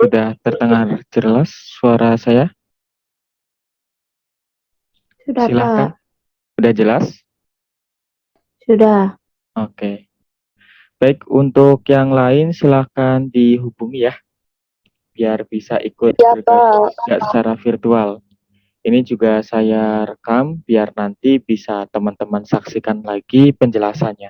sudah terdengar jelas suara saya? Sudah, Silakan. Pak. Sudah jelas? Sudah. Oke. Baik, untuk yang lain silakan dihubungi ya, biar bisa ikut Iya, bergabung Pak. juga secara virtual. Ini juga saya rekam biar nanti bisa teman-teman saksikan lagi penjelasannya.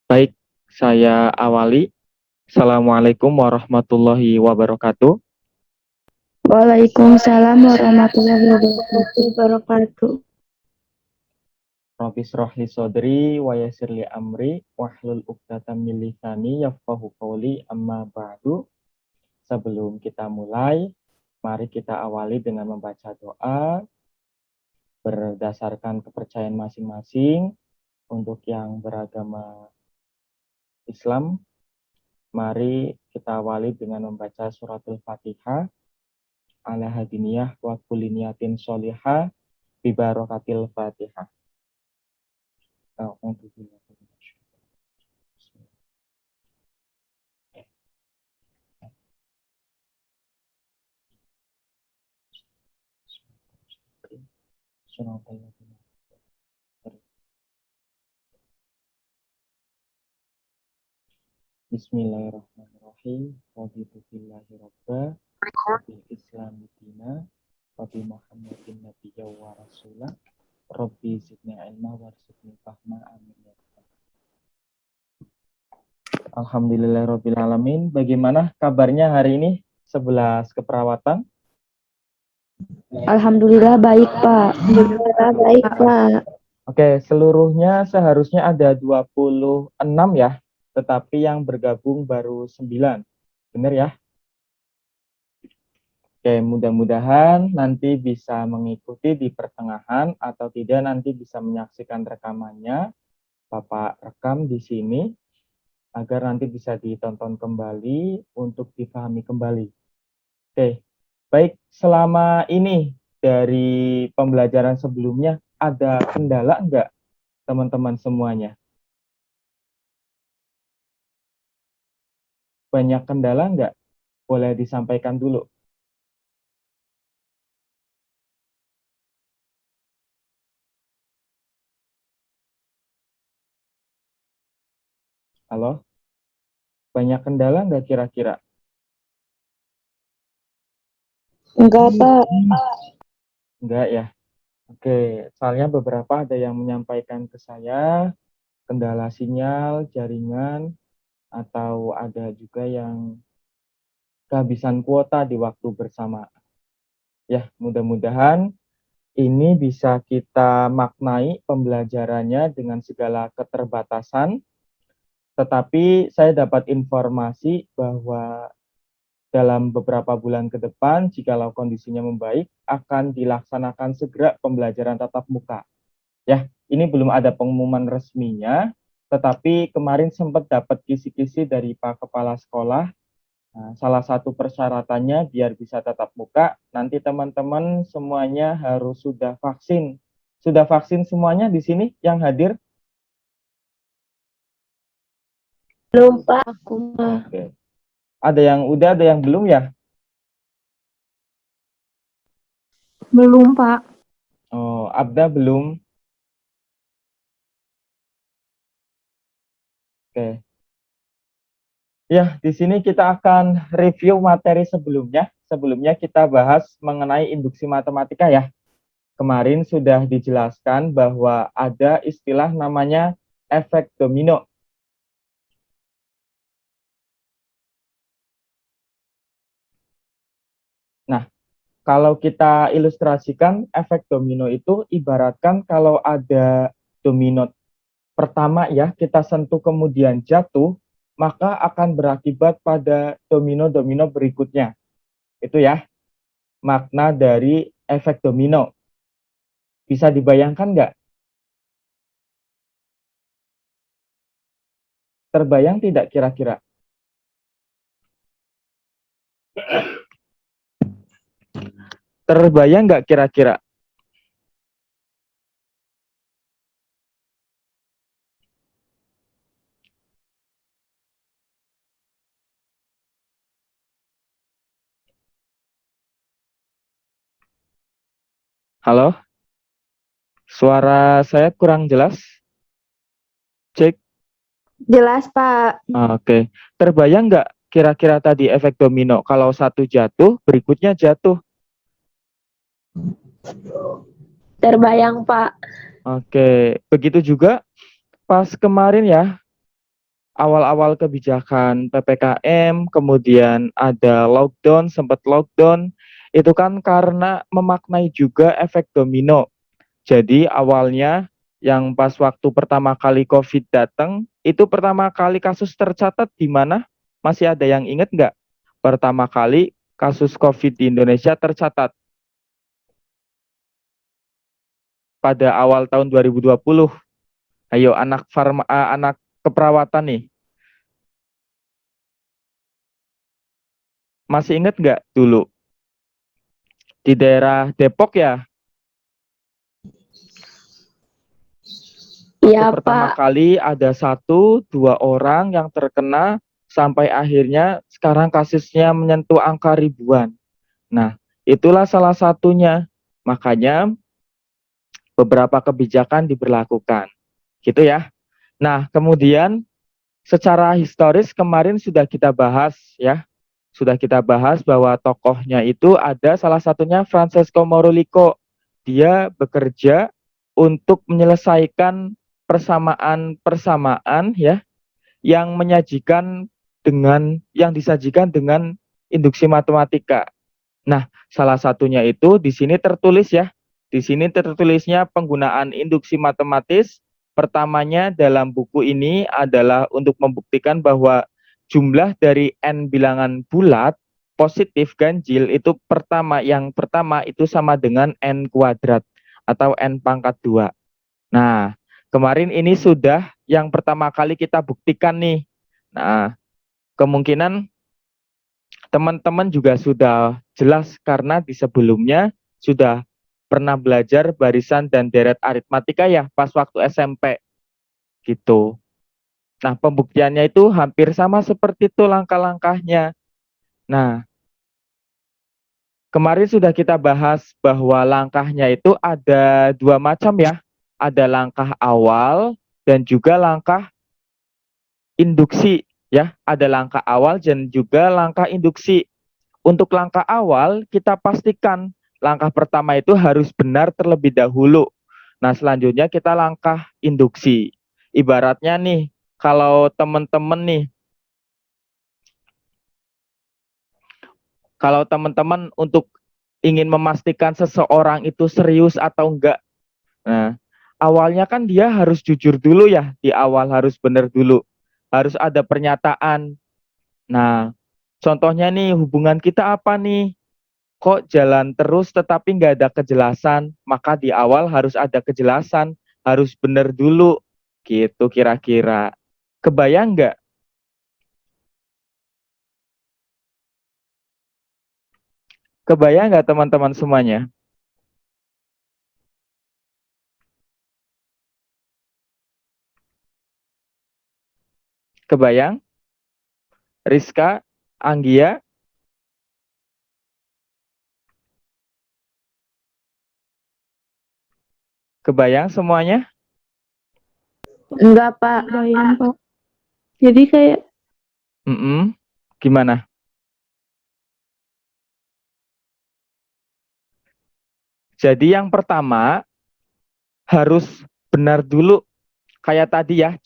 Baik, saya awali. Assalamualaikum warahmatullahi wabarakatuh. Waalaikumsalam warahmatullahi wabarakatuh. Rabbi shrahli sodri wa yassirli amri wahlul 'uqdatam min lisani yafqahu qawli amma ba'du. Sebelum kita mulai, mari kita awali dengan membaca doa berdasarkan kepercayaan masing-masing. Untuk yang beragama Islam, mari kita awali dengan membaca suratul Fatihah ala hadiniyah wa kulli niyatin sholihah bi barakatil Fatihah. Bismillahirrahmanirrahim. Raditu billahi rabba wa bil islami dina wa bi Muhammadin nabiyya wa rasulah. Rabbi zidni ilma warzuqni fahma. Amin ya rabbal alamin. Alhamdulillahirabbil alamin. Bagaimana kabarnya hari ini 11 keperawatan? Alhamdulillah baik, Pak. Alhamdulillah baik, Pak. Oke, seluruhnya seharusnya ada 26 ya, tetapi yang bergabung baru 9. Benar ya? Oke, mudah-mudahan nanti bisa mengikuti di pertengahan atau tidak nanti bisa menyaksikan rekamannya. Bapak rekam di sini agar nanti bisa ditonton kembali untuk dipahami kembali. Oke, baik, selama ini dari pembelajaran sebelumnya ada kendala enggak teman-teman semuanya? Banyak kendala enggak? Boleh disampaikan dulu. Halo? Banyak kendala enggak kira-kira? Enggak, Pak. Enggak ya? Oke, soalnya beberapa ada yang menyampaikan ke saya kendala sinyal, jaringan, atau ada juga yang kehabisan kuota di waktu bersama. Ya, mudah-mudahan ini bisa kita maknai pembelajarannya dengan segala keterbatasan, tetapi saya dapat informasi bahwa dalam beberapa bulan ke depan, jikalau kondisinya membaik, akan dilaksanakan segera pembelajaran tatap muka. Ya, ini belum ada pengumuman resminya, tetapi kemarin sempat dapat kisi-kisi dari Pak Kepala Sekolah. Nah, salah satu persyaratannya biar bisa tatap muka, nanti teman-teman semuanya harus sudah vaksin. Sudah vaksin semuanya di sini yang hadir? Belum, Pak. Aku mah. Oke. Ada yang udah, ada yang belum ya? Belum, Pak. Oh, Abda belum. Oke. Ya, di sini kita akan review materi sebelumnya. Sebelumnya kita bahas mengenai induksi matematika ya. Kemarin sudah dijelaskan bahwa ada istilah namanya efek domino. Nah, kalau kita ilustrasikan efek domino itu ibaratkan kalau ada domino pertama ya, kita sentuh kemudian jatuh, maka akan berakibat pada domino-domino berikutnya. Itu ya, makna dari efek domino. Bisa dibayangkan nggak? Terbayang tidak kira-kira? Terbayang nggak kira-kira? Halo, suara saya kurang jelas. Cek. Jelas, Pak. Oke. Terbayang nggak kira-kira tadi efek domino? Kalau satu jatuh, berikutnya jatuh. Terbayang, Pak. Oke. Begitu juga pas kemarin ya, awal-awal kebijakan PPKM, kemudian ada lockdown, sempat lockdown, itu kan karena memaknai juga efek domino. Jadi awalnya yang pas waktu pertama kali COVID datang, itu pertama kali kasus tercatat di mana? Masih ada yang ingat nggak? Pertama kali kasus COVID di Indonesia tercatat pada awal tahun 2020. Ayo anak keperawatan nih, masih ingat nggak dulu di daerah Depok ya? Waktu Iya, pertama Pak. kali ada 1, 2 orang yang terkena sampai akhirnya sekarang kasusnya menyentuh angka ribuan. Nah, itulah salah satunya. Makanya beberapa kebijakan diberlakukan. Gitu ya. Nah, kemudian secara historis kemarin sudah kita bahas ya. Sudah kita bahas bahwa tokohnya itu ada salah satunya Francesco Maurolico. Dia bekerja untuk menyelesaikan persamaan-persamaan ya yang disajikan dengan induksi matematika. Nah, salah satunya itu di sini tertulis ya. Di sini tertulisnya penggunaan induksi matematis. Pertamanya dalam buku ini adalah untuk membuktikan bahwa jumlah dari n bilangan bulat positif ganjil itu yang pertama itu sama dengan n kuadrat atau n pangkat 2. Nah, kemarin ini sudah yang pertama kali kita buktikan nih. Nah, kemungkinan teman-teman juga sudah jelas karena di sebelumnya sudah pernah belajar barisan dan deret aritmatika ya pas waktu SMP gitu. Nah, pembuktiannya itu hampir sama seperti itu langkah-langkahnya. Nah, kemarin sudah kita bahas bahwa langkahnya itu ada 2 macam ya. Ada langkah awal dan juga langkah induksi ya. Ada langkah awal dan juga langkah induksi. Untuk langkah awal, kita pastikan langkah pertama itu harus benar terlebih dahulu. Nah, selanjutnya kita langkah induksi. Ibaratnya nih, kalau teman-teman untuk ingin memastikan seseorang itu serius atau enggak, nah, awalnya kan dia harus jujur dulu ya, di awal harus benar dulu. Harus ada pernyataan. Nah, contohnya nih, hubungan kita apa nih? Kok jalan terus tetapi nggak ada kejelasan, maka di awal harus ada kejelasan, harus benar dulu, gitu kira-kira. Kebayang nggak? Kebayang nggak teman-teman semuanya? Kebayang? Rizka, Anggia, kebayang semuanya? Enggak, Pak. Bayang, Pak. Jadi kayak Gimana? Jadi yang pertama harus benar dulu. Kayak tadi ya,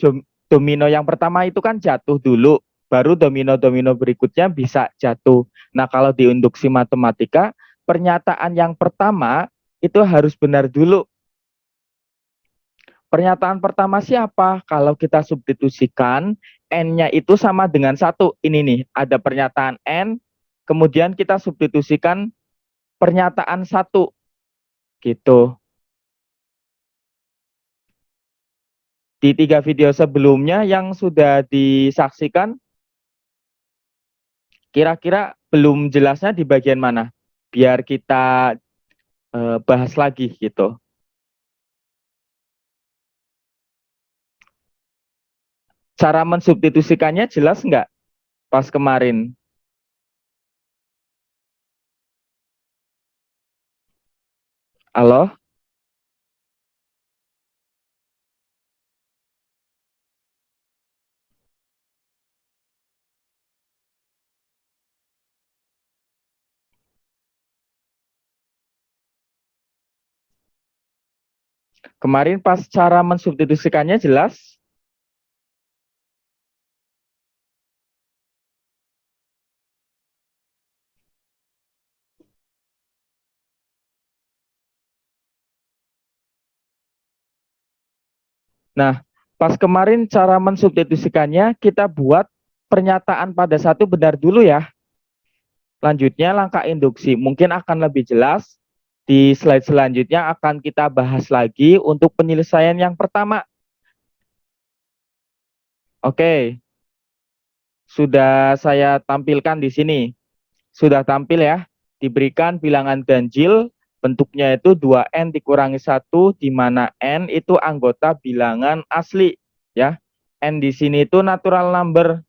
domino yang pertama itu kan jatuh dulu, baru domino-domino berikutnya bisa jatuh. Nah, kalau di induksi matematika, pernyataan yang pertama itu harus benar dulu. Pernyataan pertama siapa? Kalau kita substitusikan, N-nya itu sama dengan 1. Ini nih, ada pernyataan N, kemudian kita substitusikan pernyataan 1. Gitu. Di 3 video sebelumnya yang sudah disaksikan, kira-kira belum jelasnya di bagian mana? Biar kita bahas lagi gitu. Cara mensubstitusikannya jelas nggak pas kemarin? Halo? Kemarin pas cara mensubstitusikannya jelas? Nah, pas kemarin cara mensubstitusikannya kita buat pernyataan pada satu benar dulu ya. Lanjutnya langkah induksi mungkin akan lebih jelas. Di slide selanjutnya akan kita bahas lagi untuk penyelesaian yang pertama. Oke, sudah saya tampilkan di sini. Sudah tampil ya. Diberikan bilangan ganjil, bentuknya itu 2N dikurangi 1, di mana N itu anggota bilangan asli. Ya, N di sini itu natural number.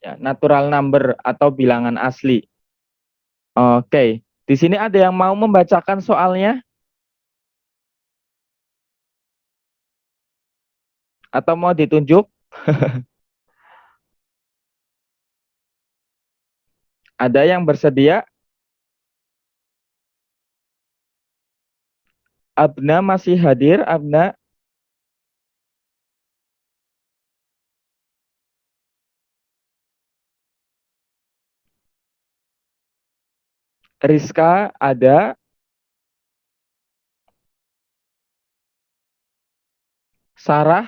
Ya, natural number atau bilangan asli. Oke, di sini ada yang mau membacakan soalnya? Atau mau ditunjuk? Ada yang bersedia? Abna masih hadir, Abna? Rizka ada? Sarah?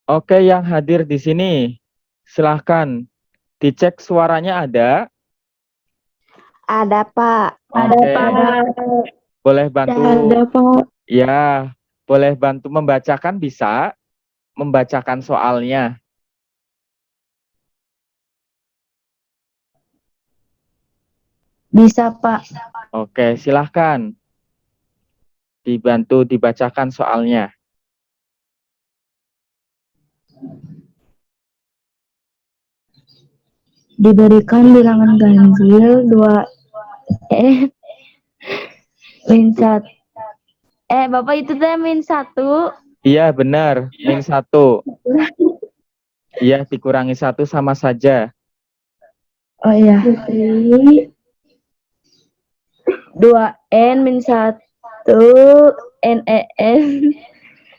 Oke, yang hadir di sini, silahkan dicek suaranya ada. Ada, Pak. Oke, boleh bantu? Ada, Pak. Ya, boleh bantu membacakan bisa? Membacakan soalnya. Bisa, Pak. Oke, silahkan dibantu dibacakan soalnya. Diberikan bilangan ganjil 2N min 1. Bapak itu teh min 1. Iya, benar. Min 1. Iya, dikurangi 1 sama saja. Oh iya. 2N min 1 NEN.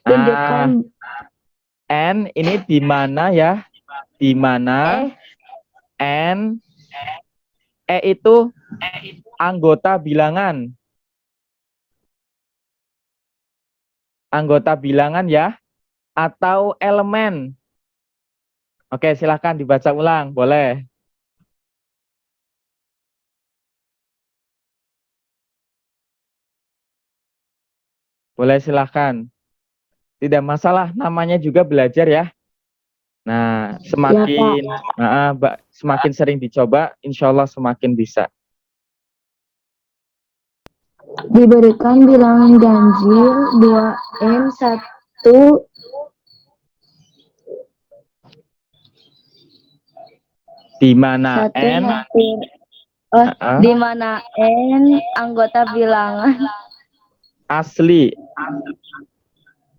Tunjukkan N ini di mana ya? Di mana N itu anggota bilangan. Anggota bilangan ya, atau elemen. Oke, silahkan dibaca ulang, boleh. Boleh, silahkan. Tidak masalah, namanya juga belajar ya. Nah, semakin semakin sering dicoba, insya Allah semakin bisa. diberikan bilangan ganjil 2N 1 di mana N di mana N anggota bilangan asli.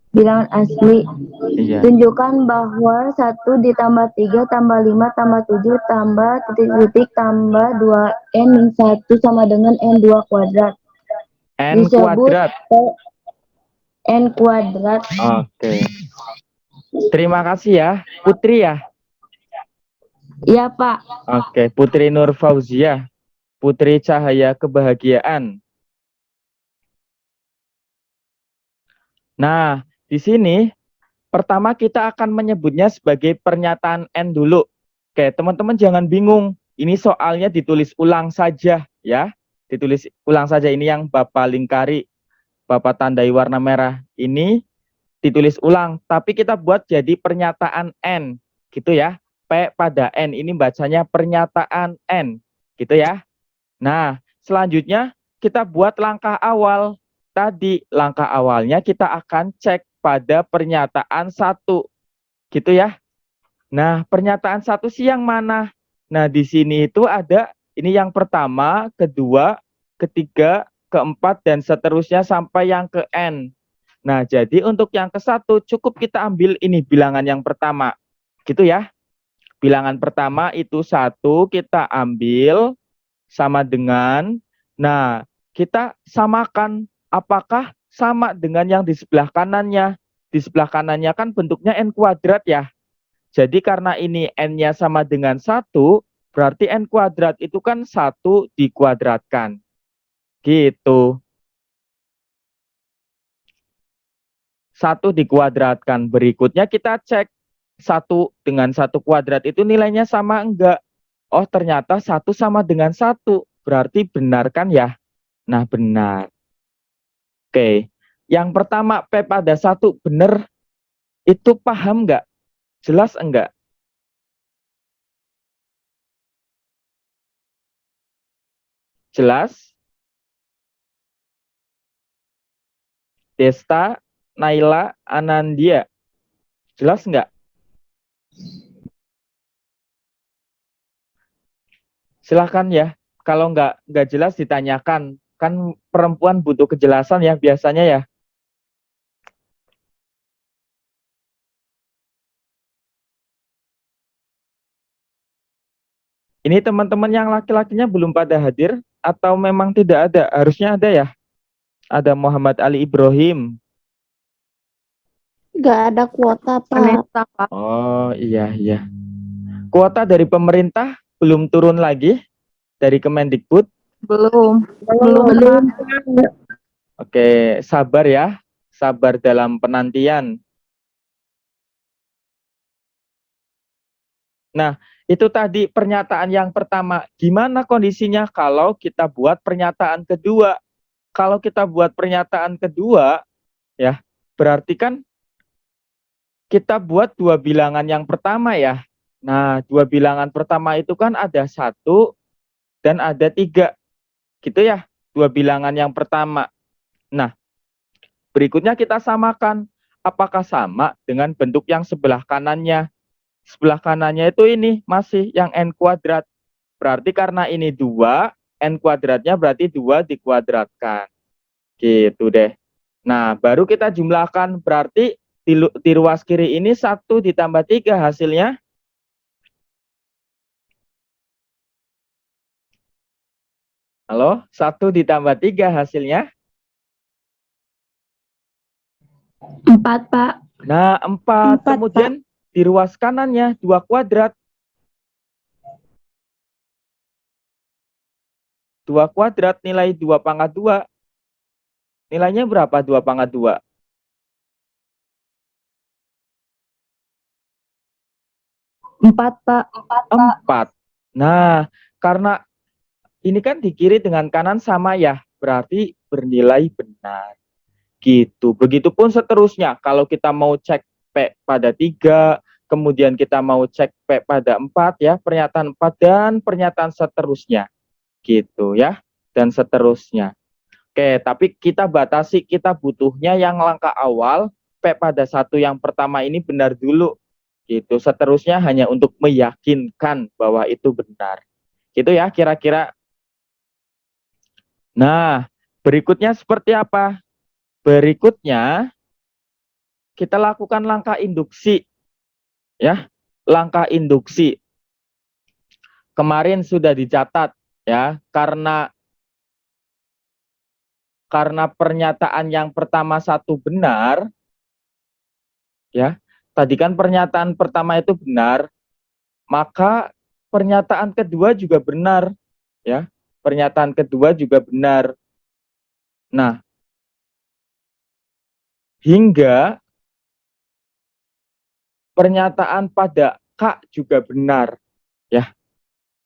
Bilangan asli. Iya. Tunjukkan bahwa 1 ditambah 3 tambah 5 tambah 7 tambah titik-titik tambah 2N min 1 sama dengan N2 kuadrat. N kuadrat. N kuadrat. Oke. Terima kasih ya, Putri ya. Iya, Pak. Oke, Putri Nur Fauzia. Putri Cahaya Kebahagiaan. Nah, di sini pertama kita akan menyebutnya sebagai pernyataan N dulu. Oke, teman-teman jangan bingung. Ini soalnya ditulis ulang saja ya. Ditulis ulang saja, ini yang Bapak lingkari. Bapak tandai warna merah ini ditulis ulang, tapi kita buat jadi pernyataan N, gitu ya. P pada N, ini bacanya pernyataan N, gitu ya. Nah, selanjutnya kita buat langkah awal. Tadi langkah awalnya kita akan cek pada pernyataan 1, gitu ya. Nah, pernyataan 1 sih yang mana? Nah, di sini itu ada, ini yang pertama, kedua, ketiga, keempat, dan seterusnya sampai yang ke N. Nah, jadi untuk yang ke-1 cukup kita ambil ini bilangan yang pertama. Gitu ya. Bilangan pertama itu 1 kita ambil sama dengan, nah, kita samakan apakah sama dengan yang di sebelah kanannya. Di sebelah kanannya kan bentuknya N kuadrat ya. Jadi karena ini N-nya sama dengan 1, berarti N kuadrat itu kan 1 dikuadratkan. Gitu. 1 dikuadratkan. Berikutnya kita cek 1 dengan 1 kuadrat itu nilainya sama enggak. Oh, ternyata 1 sama dengan 1. Berarti benar kan ya? Nah, benar. Oke. Yang pertama P pada 1 benar. Itu paham enggak? Jelas enggak? Jelas? Desta, Naila, Anandia. Jelas enggak? Silahkan ya. Kalau enggak jelas ditanyakan. Kan perempuan butuh kejelasan ya biasanya ya. Ini teman-teman yang laki-lakinya belum pada hadir atau memang tidak ada? Harusnya ada ya. Ada Muhammad Ali Ibrahim. Nggak ada kuota, Pak. Oh iya iya. Kuota dari pemerintah belum turun lagi dari Kemendikbud. Belum. Oke, sabar ya. Sabar dalam penantian. Nah, itu tadi pernyataan yang pertama. Gimana kondisinya kalau kita buat pernyataan kedua? Kalau kita buat pernyataan kedua, ya, berarti kan kita buat dua bilangan yang pertama ya. Nah, dua bilangan pertama itu kan ada 1 dan ada 3. Gitu ya, dua bilangan yang pertama. Nah, berikutnya kita samakan. Apakah sama dengan bentuk yang sebelah kanannya? Sebelah kanannya itu ini masih yang N kuadrat. Berarti karena ini 2, N kuadratnya berarti 2 dikuadratkan. Gitu deh. Nah, baru kita jumlahkan. Berarti di ruas kiri ini 1 ditambah 3 hasilnya. Halo? 1 ditambah 3 hasilnya. 4, Pak. Nah, 4. Kemudian di ruas kanannya 2 kuadrat. 2 kuadrat nilai 2 pangkat 2. Nilainya berapa 2 pangkat 2? 4, Pak. 4. Nah, karena ini kan di kiri dengan kanan sama ya, berarti bernilai benar. Gitu. Begitupun seterusnya. Kalau kita mau cek P pada 3, kemudian kita mau cek P pada 4 ya, pernyataan 4 dan pernyataan seterusnya. Gitu ya, dan seterusnya. Oke, tapi kita batasi, kita butuhnya yang langkah awal, P pada 1 yang pertama ini benar dulu. Gitu. Seterusnya hanya untuk meyakinkan bahwa itu benar. Gitu ya, kira-kira. Nah, berikutnya seperti apa? Berikutnya, kita lakukan langkah induksi. Ya, langkah induksi. Kemarin sudah dicatat ya, karena pernyataan yang pertama 1 benar, ya, tadi kan pernyataan pertama itu benar, maka pernyataan kedua juga benar, ya, pernyataan kedua juga benar. Nah, hingga pernyataan pada K juga benar, ya.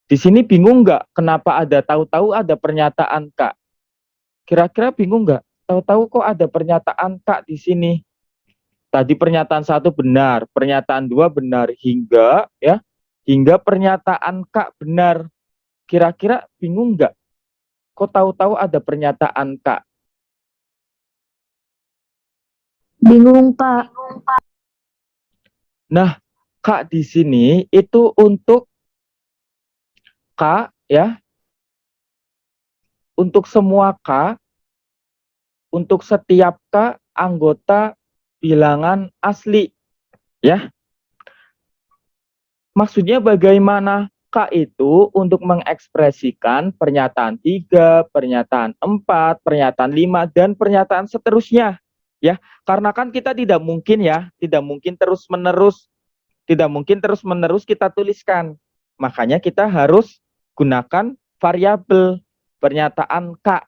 Di sini bingung nggak kenapa ada tahu-tahu ada pernyataan K? Kira-kira bingung nggak? tahu-tahu kok ada pernyataan Kak di sini. Tadi pernyataan 1 benar, pernyataan 2 benar, hingga pernyataan Kak benar. Kira-kira bingung nggak? Kok tahu-tahu ada pernyataan Kak? Bingung, Pak. Nah, Kak di sini itu untuk K ya, untuk semua K, untuk setiap K anggota bilangan asli ya. Maksudnya bagaimana K itu untuk mengekspresikan pernyataan 3, pernyataan 4, pernyataan 5, dan pernyataan seterusnya ya. Karena kan kita tidak mungkin terus-menerus kita tuliskan. Makanya kita harus gunakan variabel pernyataan K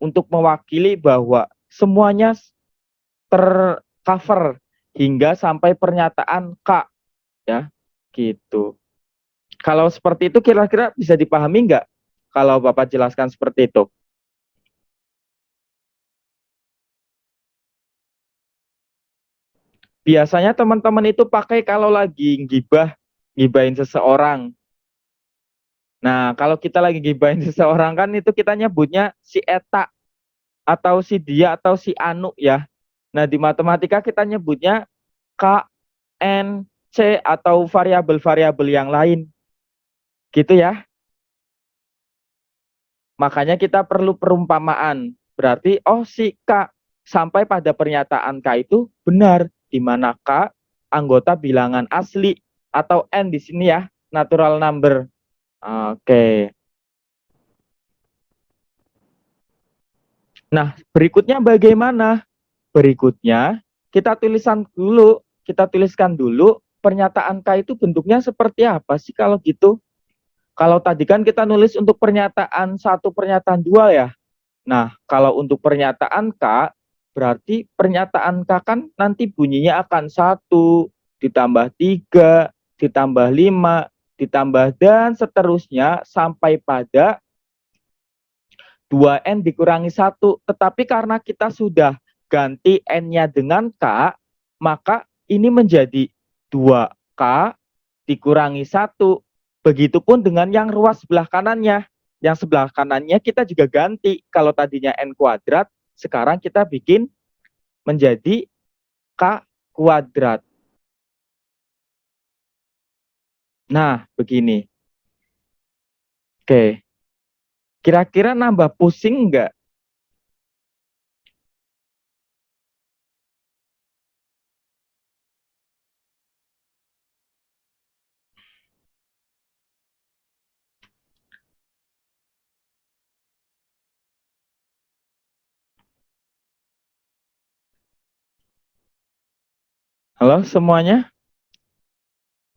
untuk mewakili bahwa semuanya tercover hingga sampai pernyataan K ya, gitu. Kalau seperti itu kira-kira bisa dipahami nggak kalau Bapak jelaskan seperti itu? Biasanya teman-teman itu pakai kalau lagi gibahin seseorang. Nah, kalau kita lagi gibahin seseorang kan itu kita nyebutnya si eta atau si dia atau si anu ya. Nah, di matematika kita nyebutnya K, N, C atau variabel-variabel yang lain. Gitu ya. Makanya kita perlu perumpamaan. Berarti oh si K sampai pada pernyataan K itu benar, di mana K anggota bilangan asli atau N di sini ya, natural number. Oke. Nah, berikutnya bagaimana? Berikutnya kita tuliskan dulu pernyataan K itu bentuknya seperti apa sih kalau gitu? Kalau tadi kan kita nulis untuk pernyataan 1, pernyataan 2 ya. Nah, kalau untuk pernyataan K, berarti pernyataan K kan nanti bunyinya akan 1, ditambah 3, ditambah 5, ditambah dan seterusnya sampai pada 2N dikurangi 1. Tetapi karena kita sudah ganti N-nya dengan K, maka ini menjadi 2K dikurangi 1. Begitupun dengan yang ruas sebelah kanannya. Yang sebelah kanannya kita juga ganti. Kalau tadinya N kuadrat, sekarang kita bikin menjadi K kuadrat. Nah, begini. Oke. Kira-kira nambah pusing nggak? Halo semuanya?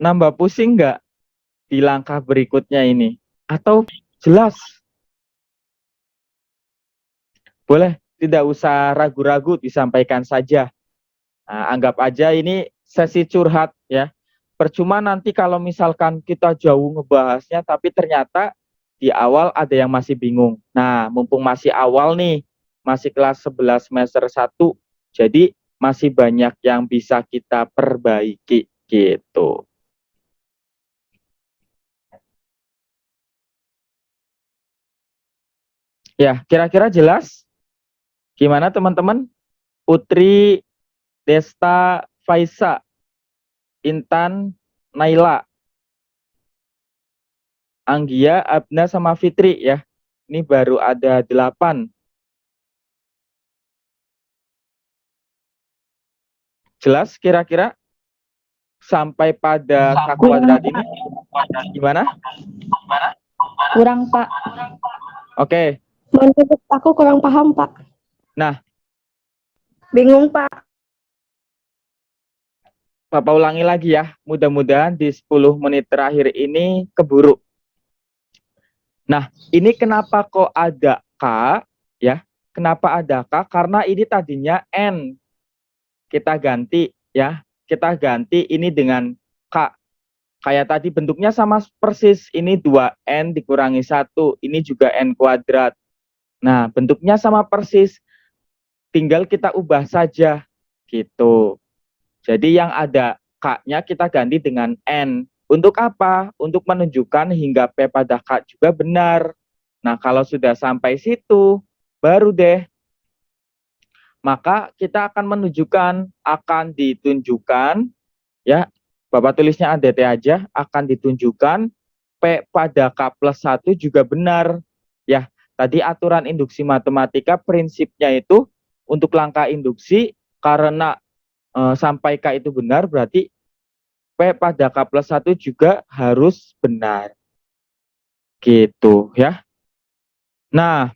Nambah pusing nggak di langkah berikutnya ini? Atau jelas? Boleh, tidak usah ragu-ragu, disampaikan saja. Nah, anggap aja ini sesi curhat ya. Percuma nanti kalau misalkan kita jauh ngebahasnya, tapi ternyata di awal ada yang masih bingung. Nah, mumpung masih awal nih, masih kelas 11 semester 1, jadi masih banyak yang bisa kita perbaiki gitu. Ya, kira-kira jelas? Gimana teman-teman? Putri, Desta, Faisa, Intan, Naila, Anggia, Abna, sama Fitri ya. Ini baru ada 8. Jelas kira-kira sampai pada K kuadrat ini? Gimana? Kurang, Pak. Oke. Menurut aku kurang paham, Pak. Nah, Bingung, Pak. Bapak ulangi lagi ya. Mudah-mudahan di 10 menit terakhir ini keburu. Nah, ini kenapa kok ada K ya? Kenapa ada K? Karena ini tadinya N. Kita ganti ya. Kita ganti ini dengan K. Kayak tadi bentuknya sama persis. Ini 2N dikurangi 1. Ini juga N kuadrat. Nah, bentuknya sama persis. tinggal kita ubah saja gitu. Jadi yang ada K-nya kita ganti dengan N. Untuk apa? Untuk menunjukkan hingga P pada K juga benar. Nah, kalau sudah sampai situ, baru deh. Maka kita akan menunjukkan, akan ditunjukkan, ya, Bapak tulisnya ADT aja, akan ditunjukkan P pada K plus 1 juga benar. Ya, tadi aturan induksi matematika prinsipnya itu untuk langkah induksi, karena sampai K itu benar, berarti P pada K plus 1 juga harus benar. Gitu ya. Nah,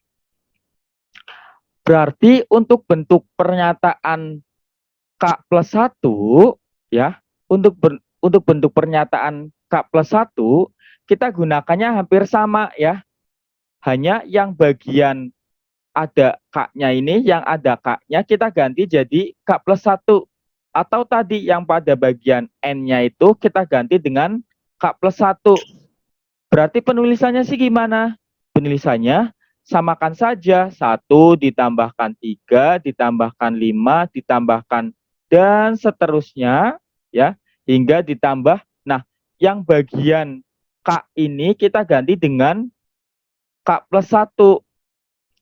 berarti untuk bentuk pernyataan K plus 1, ya, untuk bentuk pernyataan K plus 1, kita gunakannya hampir sama ya. Hanya yang bagian ada K-nya ini, yang ada K-nya kita ganti jadi K plus 1. Atau tadi yang pada bagian N-nya itu kita ganti dengan K plus 1. Berarti penulisannya sih gimana? Penulisannya samakan saja. 1 ditambahkan 3, ditambahkan 5, ditambahkan dan seterusnya, ya, hingga ditambah. Nah, yang bagian K ini kita ganti dengan K plus 1,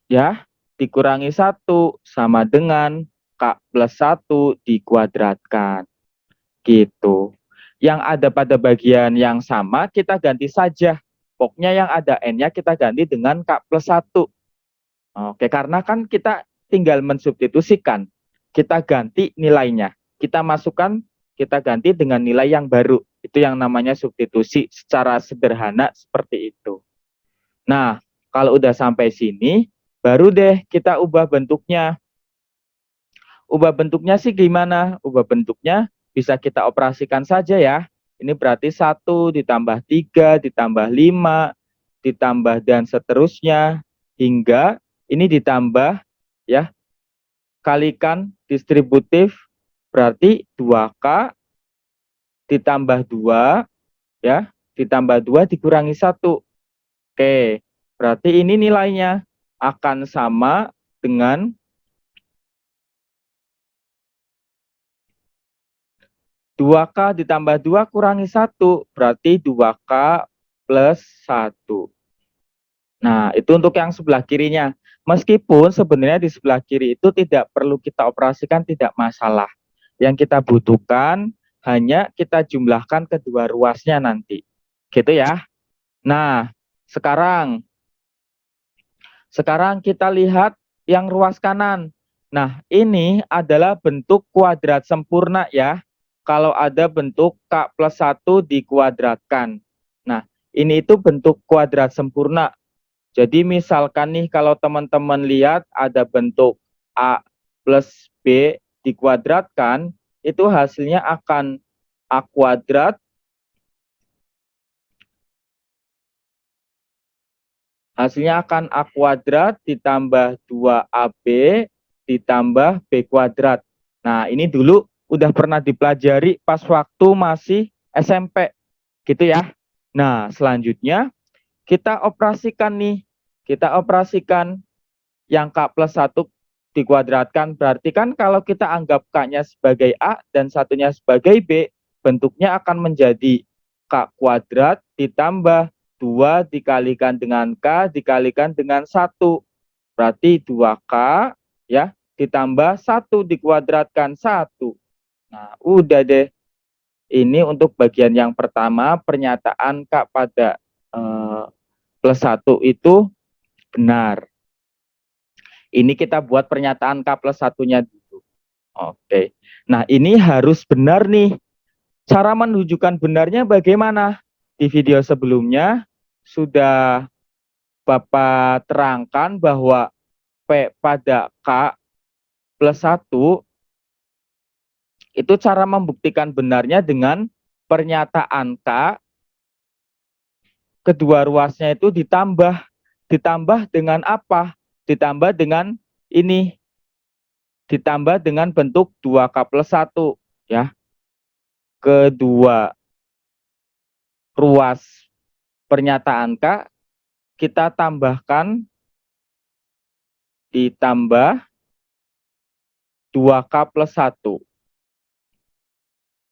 ya, dikurangi 1 sama dengan K plus 1 dikuadratkan. Gitu. Yang ada pada bagian yang sama kita ganti saja. Pokoknya yang ada N-nya kita ganti dengan K plus 1. Oke, karena kan kita tinggal mensubstitusikan. Kita ganti nilainya. Kita masukkan, kita ganti dengan nilai yang baru. Itu yang namanya substitusi secara sederhana seperti itu. Nah, kalau udah sampai sini, baru deh kita ubah bentuknya. Ubah bentuknya sih gimana? Ubah bentuknya bisa kita operasikan saja ya. Ini berarti 1 ditambah 3 ditambah 5 ditambah dan seterusnya hingga ini ditambah, ya, kalikan distributif berarti 2K ditambah 2, ya, ditambah 2 dikurangi 1. Oke, berarti ini nilainya akan sama dengan 2K ditambah 2 kurangi 1, berarti 2K plus 1. Nah, itu untuk yang sebelah kirinya. Meskipun sebenarnya di sebelah kiri itu tidak perlu kita operasikan, tidak masalah. Yang kita butuhkan hanya kita jumlahkan kedua ruasnya nanti. Gitu ya. Nah, sekarang kita lihat yang ruas kanan. Nah, ini adalah bentuk kuadrat sempurna ya. Kalau ada bentuk K plus 1 dikuadratkan. Nah, ini itu bentuk kuadrat sempurna. Jadi misalkan nih kalau teman-teman lihat ada bentuk A plus B dikuadratkan, itu hasilnya akan A kuadrat ditambah 2AB ditambah B kuadrat. Nah, ini dulu udah pernah dipelajari pas waktu masih SMP. Gitu ya. Nah, selanjutnya kita operasikan nih. Kita operasikan yang K plus 1 dikuadratkan. Berarti kan kalau kita anggap K-nya sebagai A dan satunya sebagai B, bentuknya akan menjadi K kuadrat ditambah 2 dikalikan dengan K dikalikan dengan 1. Berarti 2K, ya, ditambah 1 dikuadratkan 1. Nah, udah deh. Ini untuk bagian yang pertama, pernyataan K pada plus 1 itu benar. Ini kita buat pernyataan K plus 1-nya dulu. Oke. Nah, ini harus benar nih. Cara menunjukkan benarnya bagaimana? Di video sebelumnya sudah Bapak terangkan bahwa P pada K plus 1 itu cara membuktikan benarnya dengan pernyataan K, kedua ruasnya itu ditambah. Ditambah dengan apa? Ditambah dengan ini. Ditambah dengan bentuk 2K plus 1. Ya. Kedua ruas pernyataan K kita tambahkan ditambah 2K plus 1.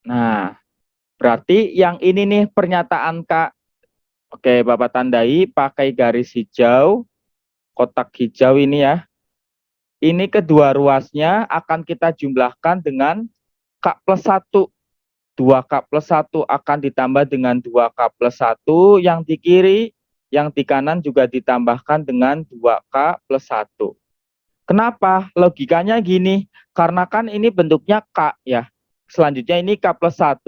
Nah, berarti yang ini nih pernyataan K. Oke, Bapak tandai pakai garis hijau, kotak hijau ini ya. Ini kedua ruasnya akan kita jumlahkan dengan K plus 1. 2K plus 1 akan ditambah dengan 2K plus 1. Yang di kiri, yang di kanan juga ditambahkan dengan 2K plus 1. Kenapa? Logikanya gini, karena kan ini bentuknya K ya. Selanjutnya ini K plus 1.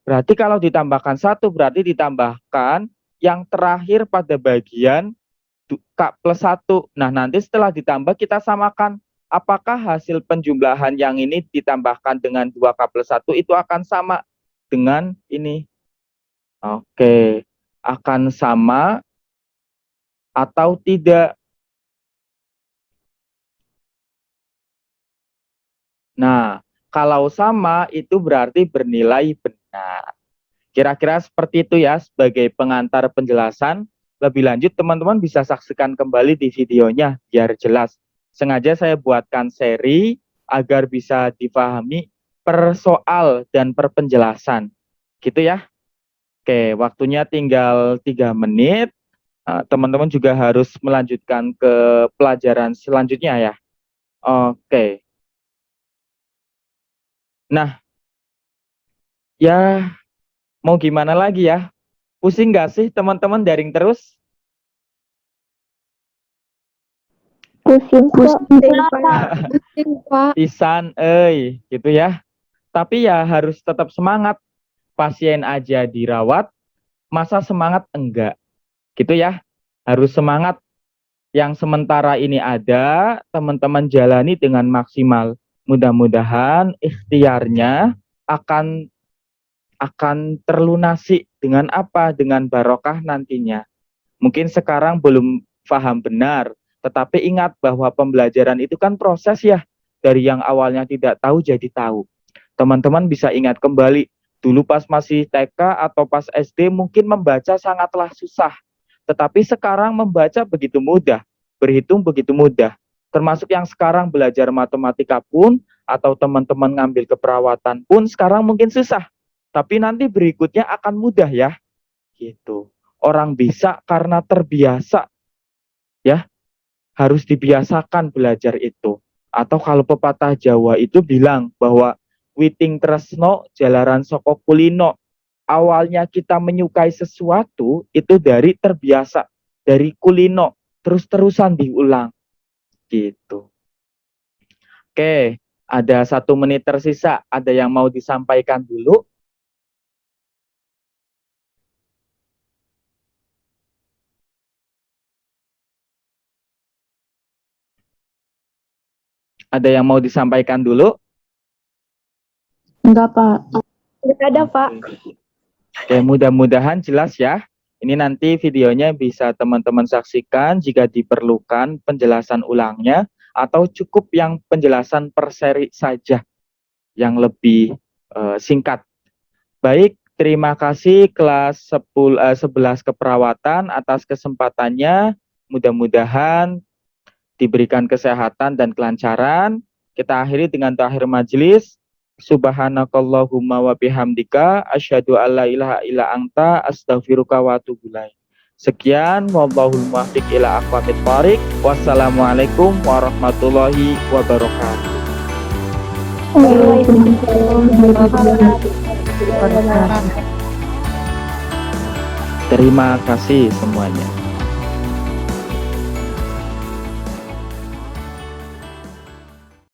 Berarti kalau ditambahkan 1 berarti ditambahkan yang terakhir pada bagian K plus 1. Nah, nanti setelah ditambah kita samakan. Apakah hasil penjumlahan yang ini ditambahkan dengan 2K plus 1 itu akan sama dengan ini? Oke, akan sama atau tidak? Nah, kalau sama itu berarti bernilai benar. Kira-kira seperti itu ya sebagai pengantar penjelasan. Lebih lanjut teman-teman bisa saksikan kembali di videonya biar jelas. Sengaja saya buatkan seri agar bisa dipahami per soal dan per penjelasan. Gitu ya. Oke, waktunya tinggal 3 menit. Teman-teman juga harus melanjutkan ke pelajaran selanjutnya ya. Oke. Nah, ya mau gimana lagi ya? Pusing nggak sih teman-teman daring terus? Pusing, Pak. Pisan, gitu ya. Tapi ya harus tetap semangat. Pasien aja dirawat, masa semangat enggak? Gitu ya. Harus semangat. Yang sementara ini ada, teman-teman jalani dengan maksimal. Mudah-mudahan ikhtiarnya akan terlunasi dengan apa? Dengan barokah nantinya. Mungkin sekarang belum paham benar, tetapi ingat bahwa pembelajaran itu kan proses ya. Dari yang awalnya tidak tahu jadi tahu. Teman-teman bisa ingat kembali, dulu pas masih TK atau pas SD mungkin membaca sangatlah susah. Tetapi sekarang membaca begitu mudah, berhitung begitu mudah. Termasuk yang sekarang belajar matematika pun, atau teman-teman ngambil keperawatan pun sekarang mungkin susah. Tapi nanti berikutnya akan mudah ya. Gitu. Orang bisa karena terbiasa. Ya, harus dibiasakan belajar itu. Atau kalau pepatah Jawa itu bilang bahwa witing tresno jalaran soko kulino. Awalnya kita menyukai sesuatu itu dari terbiasa, dari kulino, terus-terusan diulang. Gitu. Oke, ada 1 menit tersisa. Ada yang mau disampaikan dulu? Ada yang mau disampaikan dulu? Enggak, Pak. Enggak ada, Pak. Oke, mudah-mudahan jelas ya. Ini nanti videonya bisa teman-teman saksikan jika diperlukan penjelasan ulangnya atau cukup yang penjelasan per seri saja yang lebih singkat. Baik, terima kasih kelas 11 keperawatan atas kesempatannya. Mudah-mudahan diberikan kesehatan dan kelancaran. Kita akhiri dengan takhir majelis. Subhanakallahumma wa bihamdika asyhadu alla ilaha illa anta astaghfiruka wa atubu ilaik. Sekian, wallahul muwaffiq ila aqwamit thoriq. Wassalamualaikum warahmatullahi wabarakatuh. Terima kasih semuanya.